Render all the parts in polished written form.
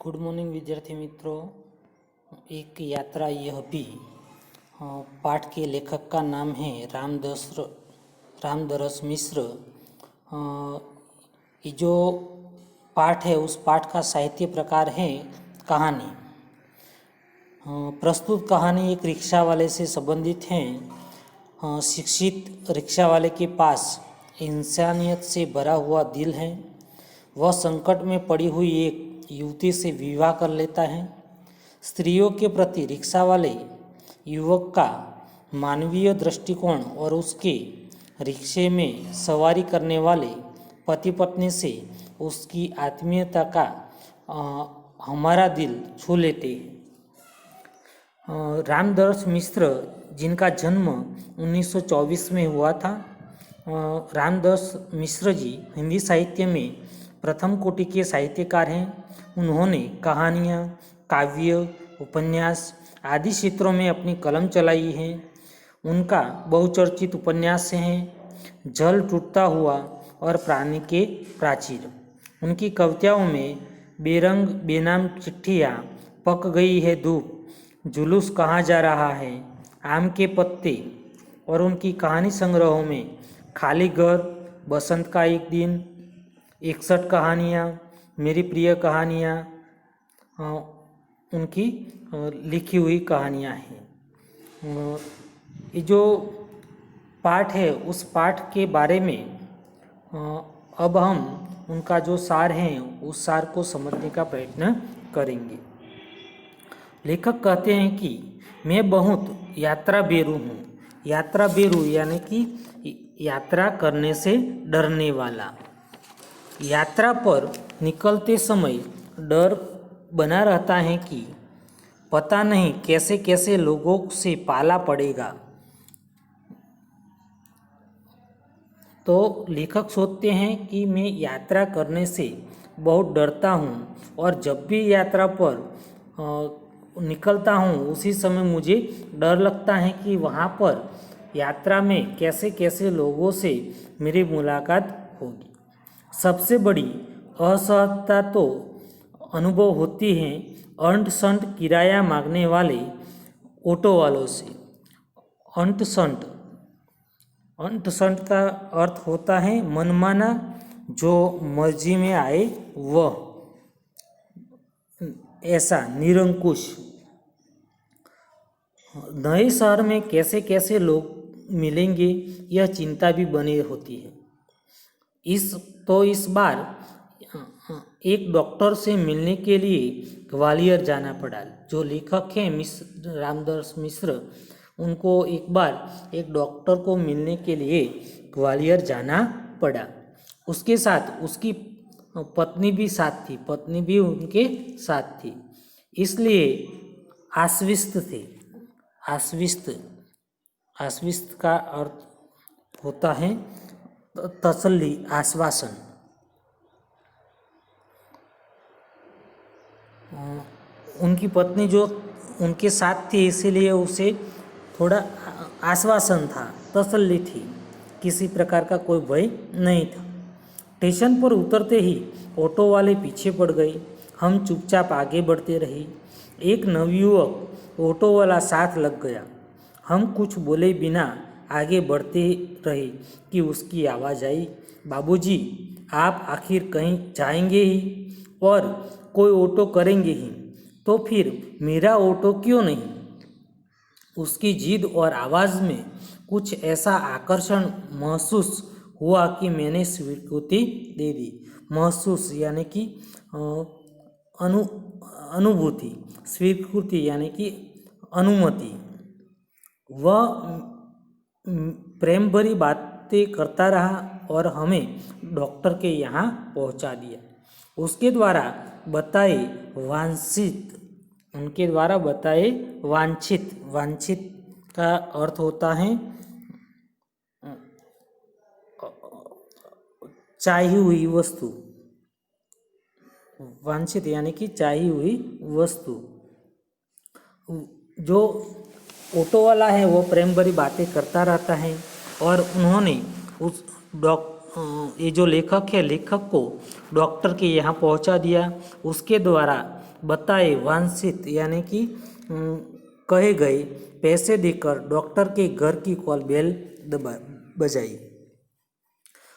Good morning विद्यार्थी मित्रों। एक यात्रा यह भी पाठ के लेखक का नाम है रामदरस मिश्र। ये जो पाठ है उस पाठ का साहित्य प्रकार है कहानी। प्रस्तुत कहानी एक रिक्शा वाले से संबंधित है। शिक्षित रिक्शा वाले के पास इंसानियत से भरा हुआ दिल है। वह संकट में पड़ी हुई एक युवती से विवाह कर लेता है। स्त्रियों के प्रति रिक्शा वाले युवक का मानवीय दृष्टिकोण और उसके रिक्शे में सवारी करने वाले पति पत्नी से उसकी आत्मीयता का हमारा दिल छू लेते हैं। रामदरस मिश्र जिनका जन्म 1924 में हुआ था। रामदरस मिश्र जी हिंदी साहित्य में प्रथम कोटि के साहित्यकार हैं। उन्होंने कहानियाँ, काव्य, उपन्यास आदि क्षेत्रों में अपनी कलम चलाई है। उनका बहुचर्चित उपन्यास हैं जल टूटता हुआ और प्राणी के प्राचीर। उनकी कविताओं में बेरंग बेनाम चिट्ठियाँ, पक गई है धूप, जुलूस कहाँ जा रहा है, आम के पत्ते और उनकी कहानी संग्रहों में खाली घर, बसंत का एक दिन, 61 कहानियाँ, मेरी प्रिय कहानियाँ उनकी लिखी हुई कहानियाँ हैं। ये जो पाठ है उस पाठ के बारे में अब हम उनका जो सार है उस सार को समझने का प्रयत्न करेंगे। लेखक कहते हैं कि मैं बहुत यात्रा बेरू हूँ। यात्रा बेरू यानी कि यात्रा करने से डरने वाला। यात्रा पर निकलते समय डर बना रहता है कि पता नहीं कैसे कैसे लोगों से पाला पड़ेगा। तो लेखक सोचते हैं कि मैं यात्रा करने से बहुत डरता हूँ और जब भी यात्रा पर निकलता हूँ उसी समय मुझे डर लगता है कि वहाँ पर यात्रा में कैसे कैसे लोगों से मेरी मुलाकात होगी। सबसे बड़ी असहजता तो अनुभव होती है अंट संट किराया मांगने वाले ऑटो वालों से। अंट संट का अर्थ होता है मनमाना, जो मर्जी में आए वह, ऐसा निरंकुश। नए शहर में कैसे कैसे लोग मिलेंगे यह चिंता भी बनी होती है। इस बार एक डॉक्टर से मिलने के लिए ग्वालियर जाना पड़ा। जो लेखक हैं रामदरस मिश्र, उनको एक बार एक डॉक्टर को मिलने के लिए ग्वालियर जाना पड़ा। उसके साथ उसकी पत्नी भी साथ थी, पत्नी भी उनके साथ थी, इसलिए आश्वस्त थे। आश्वस्त का अर्थ होता है तसल्ली, आश्वासन। उनकी पत्नी जो उनके साथ थी इसीलिए उसे थोड़ा आश्वासन था, तसल्ली थी, किसी प्रकार का कोई भय नहीं था। स्टेशन पर उतरते ही ऑटो वाले पीछे पड़ गए। हम चुपचाप आगे बढ़ते रहे। एक नवयुवक ऑटो वाला साथ लग गया। हम कुछ बोले बिना आगे बढ़ते रहे कि उसकी आवाज़ आई, बाबूजी आप आखिर कहीं जाएंगे ही और कोई ऑटो करेंगे ही, तो फिर मेरा ऑटो क्यों नहीं। उसकी जिद और आवाज़ में कुछ ऐसा आकर्षण महसूस हुआ कि मैंने स्वीकृति दे दी। महसूस यानी कि अनुभूति, स्वीकृति यानी कि अनुमति। वह प्रेम भरी बातें करता रहा और हमें डॉक्टर के यहाँ पहुँचा दिया। उसके द्वारा बताए वांछित का अर्थ होता है चाहिए हुई वस्तु। वांछित यानी कि चाहिए हुई वस्तु। जो ऑटो वाला है वो प्रेम भरी बातें करता रहता है और उन्होंने उस ये जो लेखक है, लेखक को डॉक्टर के यहाँ पहुँचा दिया। उसके द्वारा बताए वांछित यानी कि कहे गए पैसे देकर डॉक्टर के घर की कॉल बेल बजाई।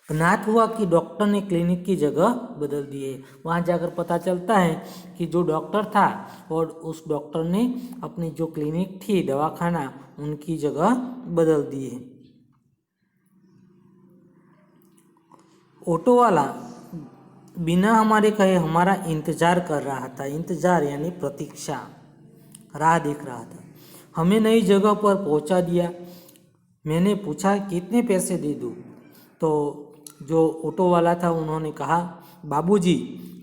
नाथ हुआ कि डॉक्टर ने क्लिनिक की जगह बदल दी है। वहाँ जाकर पता चलता है कि जो डॉक्टर था और उस डॉक्टर ने अपनी जो क्लिनिक थी, दवाखाना, उनकी जगह बदल दी है। ऑटो वाला बिना हमारे कहे हमारा इंतजार कर रहा था। इंतजार यानी प्रतीक्षा, राह देख रहा था। हमें नई जगह पर पहुंचा दिया। मैंने पूछा कितने पैसे दे दूँ? तो जो ऑटो वाला था उन्होंने कहा, बाबूजी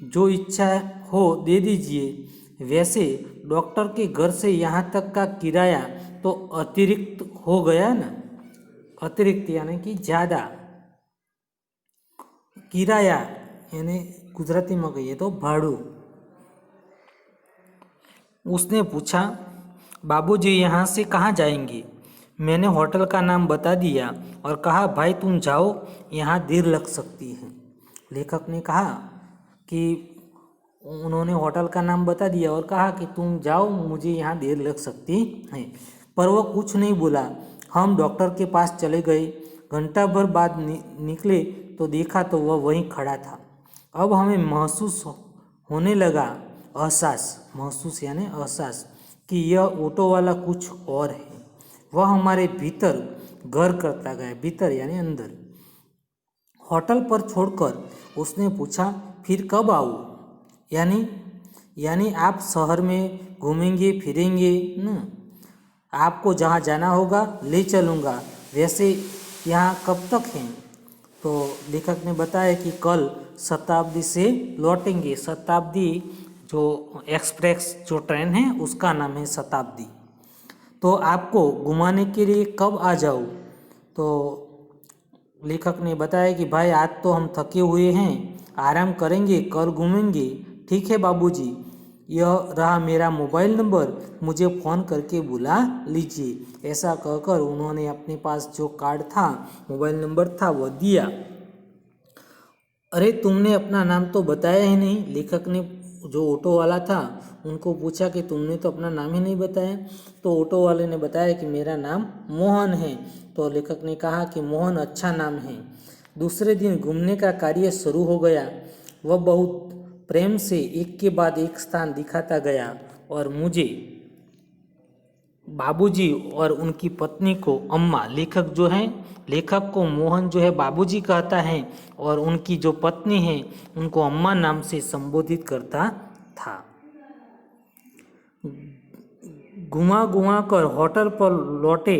जो इच्छा हो दे दीजिए। वैसे डॉक्टर के घर से यहाँ तक का किराया तो अतिरिक्त हो गया ना। अतिरिक्त यानी कि ज़्यादा, किराया यानी गुजराती में कहिए तो भाड़ू। उसने पूछा, बाबूजी यहाँ से कहाँ जाएंगे? मैंने होटल का नाम बता दिया और कहा, भाई तुम जाओ, यहाँ देर लग सकती है। लेखक ने कहा कि उन्होंने होटल का नाम बता दिया और कहा कि तुम जाओ, मुझे यहाँ देर लग सकती है। पर वह कुछ नहीं बोला। हम डॉक्टर के पास चले गए। घंटा भर बाद निकले तो देखा तो वह वहीं खड़ा था। अब हमें महसूस होने लगा, महसूस यानी एहसास, कि यह ऑटो वाला कुछ और है। वह हमारे भीतर घर करता गया। भीतर यानी अंदर। होटल पर छोड़कर उसने पूछा, फिर कब आऊँ? यानी आप शहर में घूमेंगे फिरेंगे न? आपको जहाँ जाना होगा ले चलूँगा। वैसे यहाँ कब तक हैं? तो लेखक ने बताया कि कल शताब्दी से लौटेंगे। शताब्दी जो एक्सप्रेस जो ट्रेन है उसका नाम है शताब्दी। तो आपको घुमाने के लिए कब आ जाऊँ? तो लेखक ने बताया कि भाई आज तो हम थके हुए हैं, आराम करेंगे, कल घूमेंगे। ठीक है बाबूजी, यह रहा मेरा मोबाइल नंबर, मुझे फ़ोन करके बुला लीजिए। ऐसा कहकर उन्होंने अपने पास जो कार्ड था, मोबाइल नंबर था, वह दिया। अरे तुमने अपना नाम तो बताया ही नहीं। लेखक ने जो ऑटो वाला था उनको पूछा कि तुमने तो अपना नाम ही नहीं बताया। तो ऑटो वाले ने बताया कि मेरा नाम मोहन है। तो लेखक ने कहा कि मोहन अच्छा नाम है। दूसरे दिन घूमने का कार्य शुरू हो गया। वह बहुत प्रेम से एक के बाद एक स्थान दिखाता गया और मुझे, बाबूजी और उनकी पत्नी को अम्मा, लेखक को मोहन जो है बाबूजी कहता है और उनकी जो पत्नी है उनको अम्मा नाम से संबोधित करता था। घुमा कर होटल पर लौटे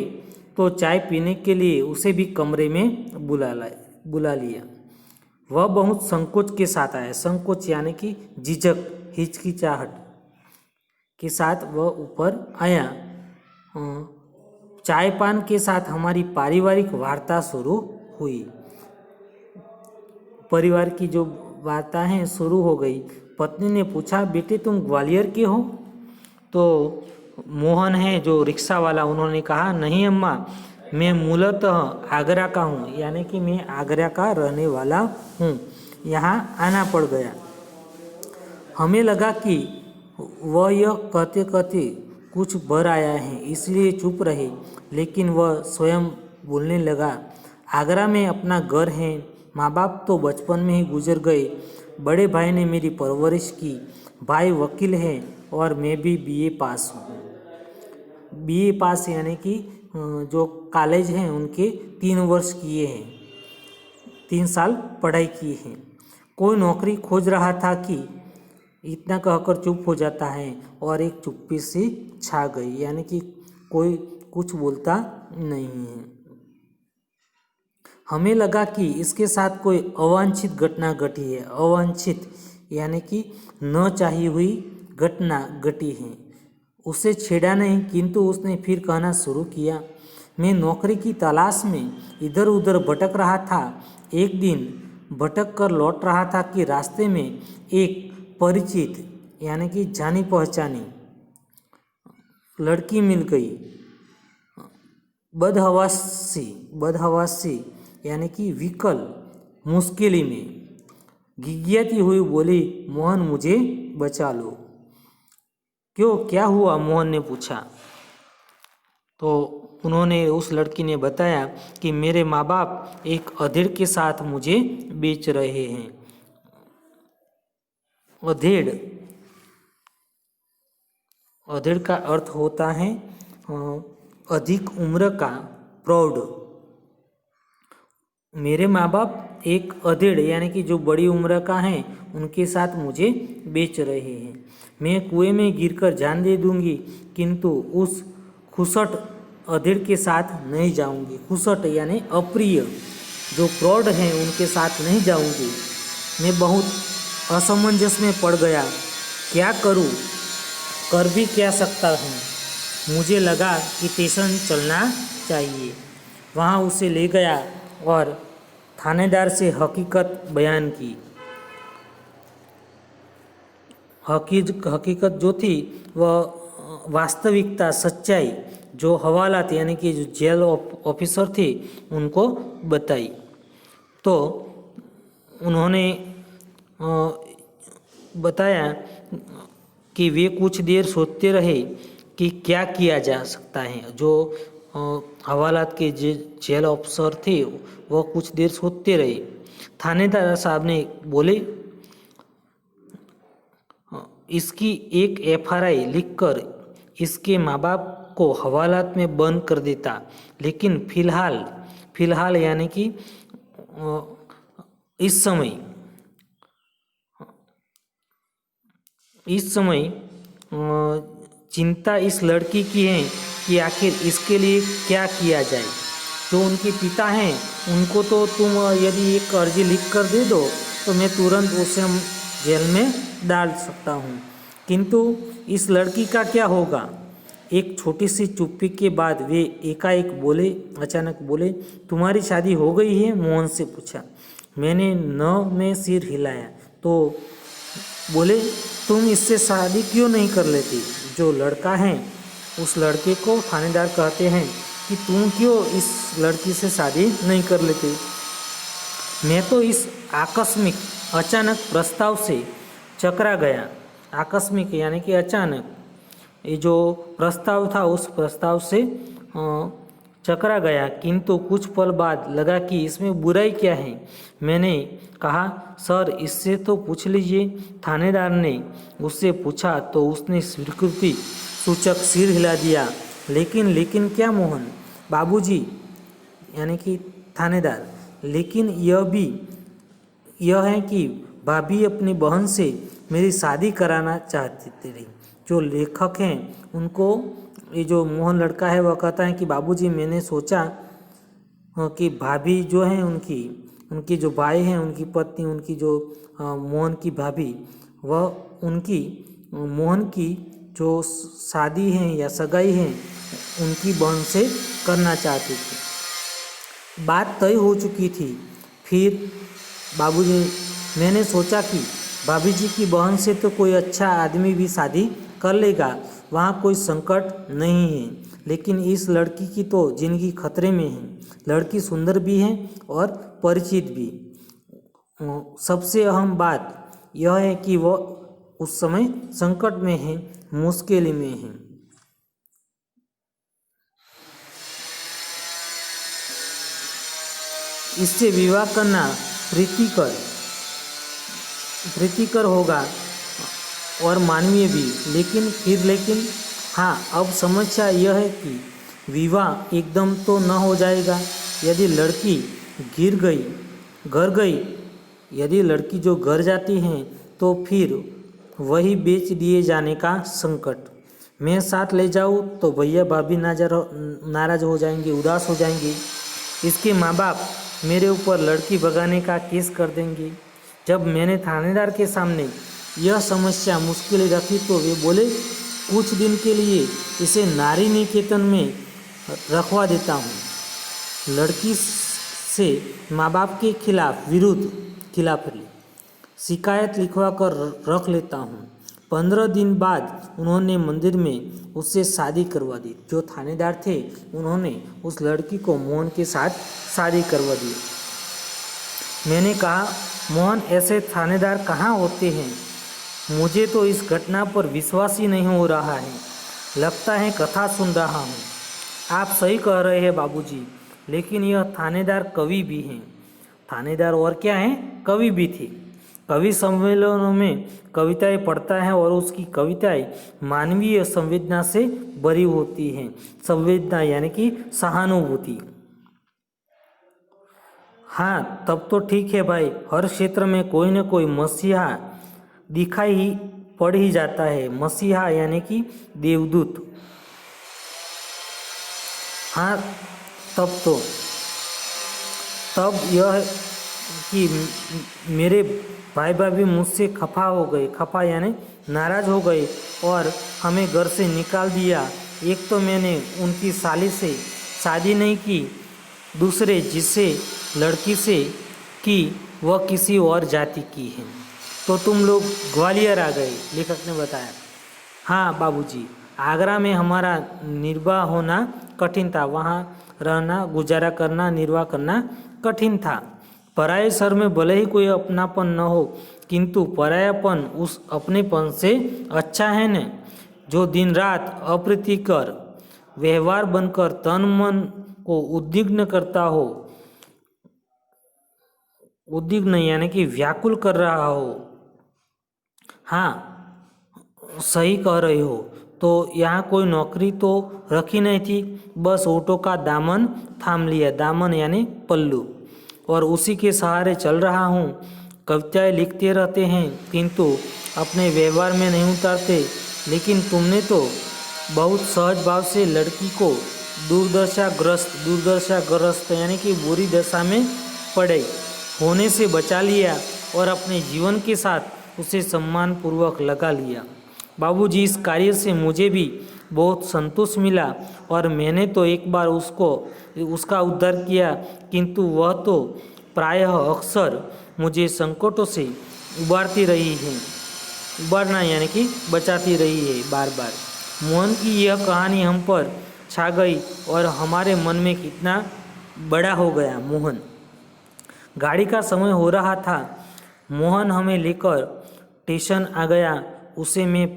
तो चाय पीने के लिए उसे भी कमरे में बुला लिया। वह बहुत संकोच के साथ आया। संकोच यानी कि झिझक, हिचकिचाहट के साथ वह ऊपर आया। चाय पान के साथ हमारी पारिवारिक वार्ता शुरू हुई। परिवार की जो वार्ता है शुरू हो गई। पत्नी ने पूछा, बेटे तुम ग्वालियर के हो? तो मोहन है जो रिक्शा वाला, उन्होंने कहा, नहीं अम्मा, मैं मूलतः आगरा का हूँ। यानी कि मैं आगरा का रहने वाला हूँ, यहाँ आना पड़ गया। हमें लगा कि वह यह कहते कहते कुछ भर आया है, इसलिए चुप रहे। लेकिन वह स्वयं बोलने लगा, आगरा में अपना घर है, माँ बाप तो बचपन में ही गुजर गए, बड़े भाई ने मेरी परवरिश की, भाई वकील है और मैं भी बीए पास हूँ। बीए पास यानी कि जो कॉलेज हैं उनके 3 वर्ष किए हैं, 3 साल पढ़ाई की है। कोई नौकरी खोज रहा था कि इतना कहकर चुप हो जाता है और एक चुप्पी सी छा गई। यानी कि कोई कुछ बोलता नहीं है। हमें लगा कि इसके साथ कोई अवांछित घटना घटी है। अवांछित यानी कि न चाही हुई घटना घटी है। उसे छेड़ा नहीं, किंतु उसने फिर कहना शुरू किया, मैं नौकरी की तलाश में इधर उधर भटक रहा था। एक दिन भटक कर लौट रहा था कि रास्ते में एक परिचित यानी कि जानी पहचानी लड़की मिल गई। बदहवासी यानी कि विकल मुश्किल में। गिड़गिड़ाती हुई बोली, मोहन मुझे बचा लो। क्यों, क्या हुआ, मोहन ने पूछा। तो उन्होंने, उस लड़की ने बताया कि मेरे माँ बाप एक अधेड़ के साथ मुझे बेच रहे हैं। अधेड़, अधेड़ का अर्थ होता है अधिक उम्र का, प्रौढ़। मेरे माँ बाप एक अधेड़ यानी कि जो बड़ी उम्र का है उनके साथ मुझे बेच रहे हैं। मैं कुएं में गिरकर जान दे दूंगी, किंतु उस खुसट अधेड़ के साथ नहीं जाऊंगी। खुसट यानी अप्रिय, जो प्रौढ़ हैं उनके साथ नहीं जाऊंगी। मैं बहुत असमंजस में पड़ गया, क्या करूं, कर भी क्या सकता हूँ। मुझे लगा कि स्टेशन चलना चाहिए। वहाँ उसे ले गया और थानेदार से हकीकत बयान की। हकीकत जो थी वह वास्तविकता, सच्चाई जो हवालात यानी कि जो जेल ऑफिसर थे उनको बताई। तो उन्होंने बताया कि वे कुछ देर सोचते रहे कि क्या किया जा सकता है। जो हवालात के जेल ऑफिसर थे वह कुछ देर सोचते रहे। थानेदार साहब ने बोले, इसकी एक एफआईआर लिखकर इसके माँ बाप को हवालात में बंद कर देता, लेकिन फिलहाल यानी कि इस समय चिंता इस लड़की की है कि आखिर इसके लिए क्या किया जाए। जो उनके पिता हैं उनको तो तुम यदि एक अर्जी लिख कर दे दो तो मैं तुरंत उसे जेल में डाल सकता हूँ, किंतु इस लड़की का क्या होगा। एक छोटी सी चुप्पी के बाद वे एकाएक बोले, अचानक बोले, तुम्हारी शादी हो गई है, मोहन से पूछा। मैंने न में सिर हिलाया। तो बोले, तुम इससे शादी क्यों नहीं कर लेती। जो लड़का है उस लड़के को थानेदार कहते हैं कि तुम क्यों इस लड़की से शादी नहीं कर लेते। मैं तो इस आकस्मिक अचानक प्रस्ताव से चकरा गया। आकस्मिक यानी कि अचानक, ये जो प्रस्ताव था उस प्रस्ताव से चकरा गया, किंतु कुछ पल बाद लगा कि इसमें बुराई क्या है। मैंने कहा, सर इससे तो पूछ लीजिए। थानेदार ने उससे पूछा तो उसने स्वीकृति सूचक सिर हिला दिया। लेकिन क्या मोहन, बाबूजी यानी कि थानेदार, लेकिन यह है कि भाभी अपनी बहन से मेरी शादी कराना चाहती थी। जो लेखक हैं उनको, ये जो मोहन लड़का है वह कहता है कि बाबूजी मैंने सोचा कि भाभी जो है उनकी जो भाई हैं, उनकी पत्नी, उनकी जो मोहन की भाभी, वह उनकी मोहन की जो शादी है या सगाई है उनकी बहन से करना चाहती थी। बात तय हो चुकी थी। फिर बाबूजी, मैंने सोचा कि भाभी जी की बहन से तो कोई अच्छा आदमी भी शादी कर लेगा, वहाँ कोई संकट नहीं है। लेकिन इस लड़की की तो जिंदगी खतरे में है। लड़की सुंदर भी है और परिचित भी। सबसे अहम बात यह है कि वह उस समय संकट में है, मुश्किल में है। इससे विवाह करना प्रीतिकर होगा और मानवीय भी। लेकिन हाँ, अब समस्या यह है कि विवाह एकदम तो न हो जाएगा। यदि लड़की घर गई, यदि लड़की जो घर जाती हैं तो फिर वही बेच दिए जाने का संकट। मैं साथ ले जाऊँ तो भैया भाभी नाराज हो जाएंगे, उदास हो जाएंगे। इसके माँ बाप मेरे ऊपर लड़की भगाने का केस कर देंगे। जब मैंने थानेदार के सामने यह समस्या मुश्किल रखी तो वे बोले, कुछ दिन के लिए इसे नारी निकेतन में रखवा देता हूँ। लड़की से माँ बाप के खिलाफ शिकायत लिखवा कर रख लेता हूँ। 15 दिन बाद उन्होंने मंदिर में उससे शादी करवा दी। जो थानेदार थे उन्होंने उस लड़की को मोहन के साथ शादी करवा दी। मैंने कहा, मोहन, ऐसे थानेदार कहाँ होते हैं? मुझे तो इस घटना पर विश्वास ही नहीं हो रहा है। लगता है कथा सुन रहा हूँ। आप सही कह रहे हैं बाबूजी, लेकिन यह थानेदार कवि भी हैं। थानेदार और क्या हैं? कवि भी थे। कवि सम्मेलनों में कविताएं पढ़ता है और उसकी कविताएं मानवीय संवेदना से भरी होती हैं। संवेदना यानी कि सहानुभूति। हाँ, तब तो ठीक है भाई। हर क्षेत्र में कोई न कोई मसीहा दिखाई ही पड़ ही जाता है। मसीहा यानी कि देवदूत। हाँ, तब यह कि मेरे भाई भाभी मुझसे खफा हो गए। खफा यानी नाराज़ हो गए और हमें घर से निकाल दिया। एक तो मैंने उनकी साली से शादी नहीं की, दूसरे जिससे लड़की से की वह किसी और जाति की है। तो तुम लोग ग्वालियर आ गए, लेखक ने बताया। हाँ बाबूजी, आगरा में हमारा निर्वाह होना कठिन था। वहाँ रहना, गुजारा करना, निर्वाह करना कठिन था। पराये शहर में भले ही कोई अपनापन न हो, किंतु परायापन उस अपनेपन से अच्छा है न, जो दिन रात अप्रीतिकर व्यवहार बनकर तन मन को उद्विग्न करता हो। उद्विग्न यानी कि व्याकुल कर रहा हो। हाँ, सही कह रही हो। तो यहाँ कोई नौकरी तो रखी नहीं थी, बस ऑटो का दामन थाम लिया। दामन यानी पल्लू, और उसी के सहारे चल रहा हूँ। कविताएं लिखते रहते हैं, किंतु अपने व्यवहार में नहीं उतारते। लेकिन तुमने तो बहुत सहज भाव से लड़की को दुर्दशाग्रस्त यानी कि बुरी दशा में पड़े होने से बचा लिया और अपने जीवन के साथ उसे सम्मानपूर्वक लगा लिया। बाबूजी, इस कार्य से मुझे भी बहुत संतोष मिला और मैंने तो एक बार उसका उद्धार किया, किंतु वह तो प्रायः अक्सर मुझे संकटों से उबारती रही है। उबारना यानी कि बचाती रही है बार बार। मोहन की यह कहानी हम पर छा गई और हमारे मन में कितना बड़ा हो गया। मोहन, गाड़ी का समय हो रहा था। मोहन हमें लेकर स्टेशन आ गया। उसे मैं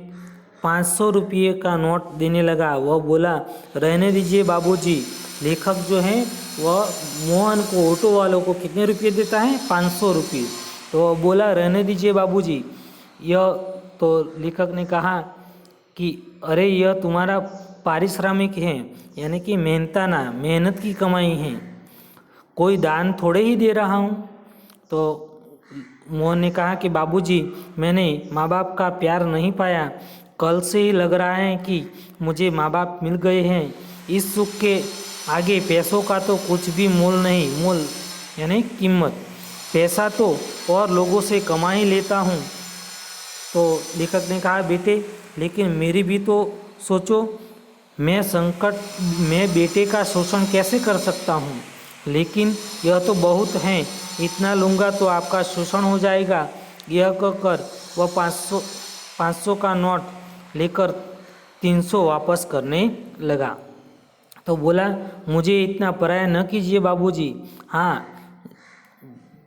500 रुपये का नोट देने लगा। वह बोला, रहने दीजिए बाबूजी। लेखक जो है वह मोहन को, ऑटो वालों को कितने रुपये देता है? 500 रुपये। तो वह बोला, रहने दीजिए बाबूजी। यह तो लेखक ने कहा कि अरे, यह तुम्हारा पारिश्रमिक है, यानी कि मेहनत की कमाई है, कोई दान थोड़े ही दे रहा हूँ। तो मोहन ने कहा कि बाबूजी, मैंने माँ बाप का प्यार नहीं पाया। कल से ही लग रहा है कि मुझे माँ बाप मिल गए हैं। इस सुख के आगे पैसों का तो कुछ भी मोल नहीं। मोल यानी कीमत। पैसा तो और लोगों से कमा ही लेता हूँ। तो लेखक ने कहा, बेटे, लेकिन मेरी भी तो सोचो। मैं बेटे का शोषण कैसे कर सकता हूँ? लेकिन यह तो बहुत है, इतना लूँगा तो आपका शोषण हो जाएगा। यह कहकर वह 500 का नोट लेकर 300 वापस करने लगा। तो बोला, मुझे इतना पराया न कीजिए बाबूजी। हाँ,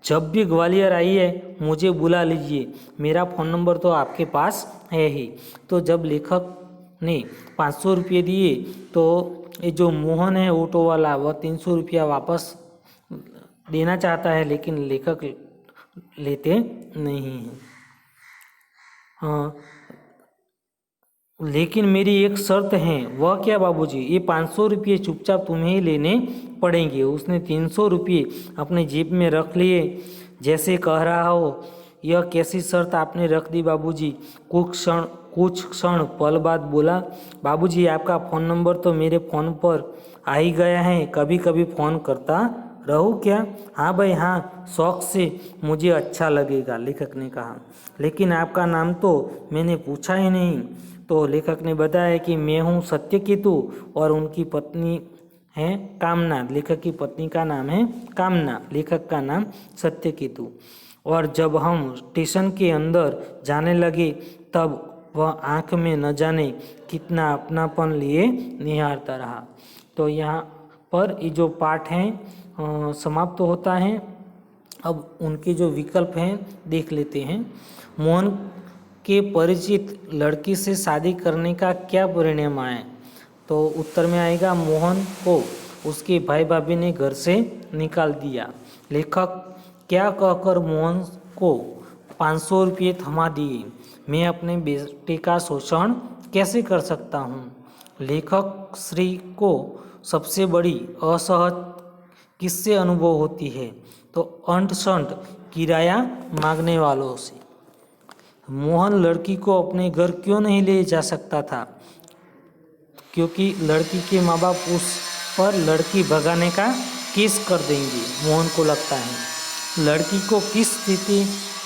जब भी ग्वालियर आइए मुझे बुला लीजिए। मेरा फ़ोन नंबर तो आपके पास है ही। तो जब लेखक ने 500 रुपये दिए तो ये जो मोहन है ऑटो वाला, वह 300 रुपया वापस देना चाहता है, लेकिन लेखक लेते नहीं हैं। हाँ, लेकिन मेरी एक शर्त है। वह क्या बाबूजी? ये 500 रुपये चुपचाप तुम्हें ही लेने पड़ेंगे। उसने 300 रुपये अपने जेब में रख लिए, जैसे कह रहा हो, यह कैसी शर्त आपने रख दी बाबूजी? कुछ क्षण पल बाद बोला, बाबूजी, आपका फ़ोन नंबर तो मेरे फ़ोन पर आ ही गया है। कभी कभी फ़ोन करता रहूँ क्या? हाँ भाई, हाँ, शौक़ से, मुझे अच्छा लगेगा, लेखक ने कहा। लेकिन आपका नाम तो मैंने पूछा ही नहीं। तो लेखक ने बताया कि मैं हूँ सत्यकेतु और उनकी पत्नी है कामना। लेखक की पत्नी का नाम है कामना, लेखक का नाम सत्यकेतु। और जब हम स्टेशन के अंदर जाने लगे तब वह आँख में न जाने कितना अपनापन लिए निहारता रहा। तो यहाँ पर ये जो पाठ है समाप्त होता है। अब उनके जो विकल्प हैं देख लेते हैं। मोहन के परिचित लड़की से शादी करने का क्या परिणाम आए? तो उत्तर में आएगा मोहन को उसके भाई भाभी ने घर से निकाल दिया। लेखक क्या कहकर मोहन को 500 रुपये थमा दिए? मैं अपने बेटे का शोषण कैसे कर सकता हूँ? लेखक श्री को सबसे बड़ी असहज किससे अनुभव होती है? तो अंट शंट किराया मांगने वालों से। मोहन लड़की को अपने घर क्यों नहीं ले जा सकता था? क्योंकि लड़की के माँ बाप उस पर लड़की भगाने का केस कर देंगे, मोहन को लगता है। लड़की को किस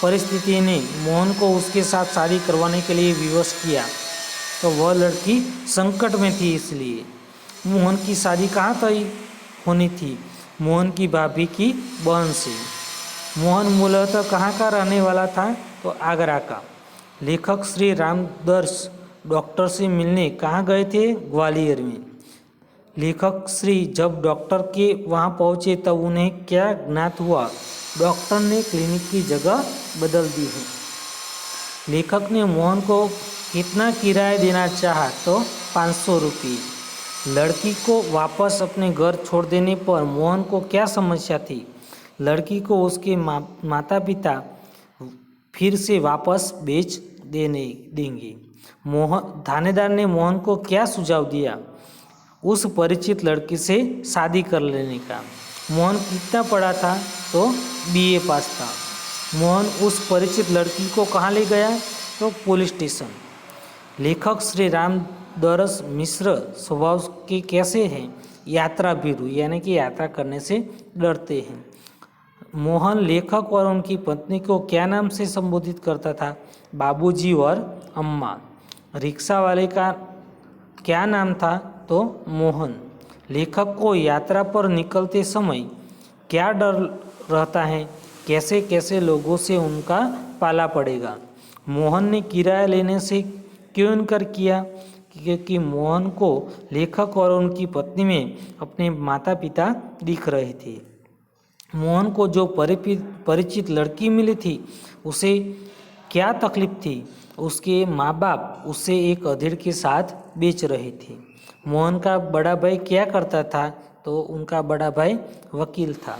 परिस्थिति ने मोहन को उसके साथ शादी करवाने के लिए विवश किया? तो वह लड़की संकट में थी, इसलिए। मोहन की शादी कहाँ तय होनी थी? मोहन की भाभी की बहन से। मोहन मूलतः कहाँ का रहने वाला था? तो आगरा का। लेखक श्री रामदर्श डॉक्टर से मिलने कहाँ गए थे? ग्वालियर में। लेखक श्री जब डॉक्टर के वहाँ पहुँचे तब उन्हें क्या ज्ञात हुआ? डॉक्टर ने क्लिनिक की जगह बदल दी है। लेखक ने मोहन को कितना किराया देना चाहा? तो 500 रुपये। लड़की को वापस अपने घर छोड़ देने पर मोहन को क्या समस्या थी? लड़की को उसके माता पिता फिर से वापस बेच देंगे। थानेदार ने मोहन को क्या सुझाव दिया? उस परिचित लड़की से शादी कर लेने का। मोहन कितना पढ़ा था? तो BA पास था। मोहन उस परिचित लड़की को कहाँ ले गया? तो पुलिस स्टेशन। लेखक श्री रामदरस मिश्र स्वभाव के कैसे हैं? यात्रा भीरु, यानी कि यात्रा करने से डरते हैं। मोहन लेखक और उनकी पत्नी को क्या नाम से संबोधित करता था? बाबूजी और अम्मा। रिक्शा वाले का क्या नाम था? तो मोहन। लेखक को यात्रा पर निकलते समय क्या डर रहता है? कैसे कैसे लोगों से उनका पाला पड़ेगा? मोहन ने किराया लेने से क्यों इनकार किया? क्योंकि मोहन को लेखक और उनकी पत्नी में अपने माता पिता दिख रहे थे। मोहन को जो परिचित लड़की मिली थी उसे क्या तकलीफ थी? उसके माँ बाप उसे एक अधेड़ के साथ बेच रहे थे। मोहन का बड़ा भाई क्या करता था? तो उनका बड़ा भाई वकील था।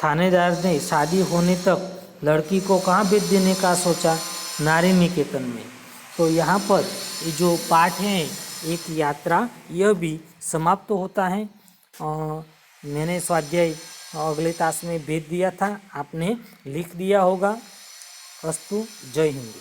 थानेदार ने शादी होने तक लड़की को कहाँ बेच देने का सोचा? नारी निकेतन में। तो यहाँ पर ये जो पाठ है एक यात्रा, यह भी समाप्त होता है। मैंने स्वाध्याय अगले तास में भेज दिया था, आपने लिख दिया होगा। अस्तु, जय हिंद।